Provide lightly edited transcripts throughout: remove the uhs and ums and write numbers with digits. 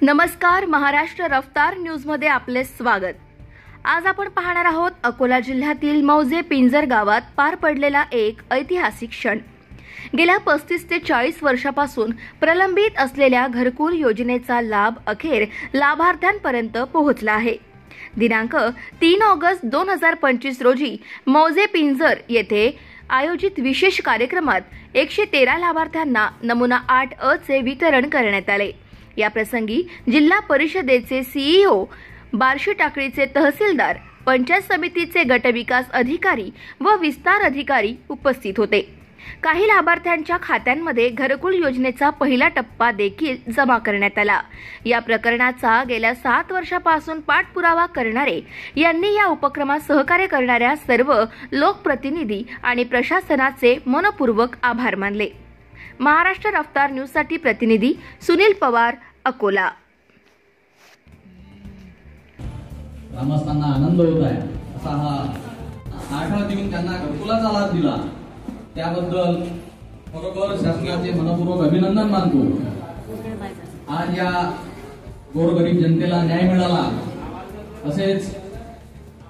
नमस्कार, महाराष्ट्र रफ्तार न्यूजमध्ये आपले स्वागत। आज आपण पाहणार आहोत अकोला जिल्ह्यातील मौजे पिंजर गावात पार पडलेला एक ऐतिहासिक क्षण। गेल्या 35 ते 40 वर्षापासून प्रलंबित असलेल्या घरकुल योजनेचा लाभ अखेर लाभार्थ्यांपर्यंत पोहोचला आहे। दिनांक 3 ऑगस्ट 2025 रोजी मौजे पिंजर येथे आयोजित विशेष कार्यक्रमात 113 लाभार्थ्यांना नमुना 8A चे वितरण करण्यात आले। या प्रसंगी जिल्हा परिषदेचे सीईओ, बार्शी टाकळीचे तहसीलदार, पंचायत समितीचे गटविकास अधिकारी व विस्तार अधिकारी उपस्थित होते। काही लाभार्थ्यांच्या खात्यांमध्ये घरकुल योजनेचा पहिला टप्पा देखील जमा करण्यात आला। या प्रकरणाचा गेल्या 7 वर्षापासून पाठपुरावा करणारे यांनी या उपक्रमात सहकार्य करणाऱ्या सर्व लोकप्रतिनिधी आणि प्रशासनाचे मनपूर्वक आभार मानले। महाराष्ट्र रफ्तार न्यूज साठी प्रतिनिधी सुनील पवार, अकोला। ग्रामस्थांना आनंद होत आहे असा हा आढावा देऊन त्यांना घरकुलाचा लाभ दिला त्याबद्दल खरोखर शासनाचे मनपूर्वक अभिनंदन मानतो। आज या गोरगरीब जनतेला न्याय मिळाला असेच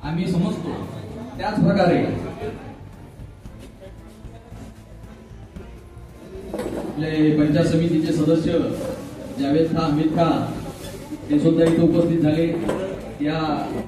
आम्ही समजतो। त्याच प्रकारे आपले पंचायत समितीचे सदस्य जावेद खान, अमित खान हे सुद्धा इथे उपस्थित झाले। या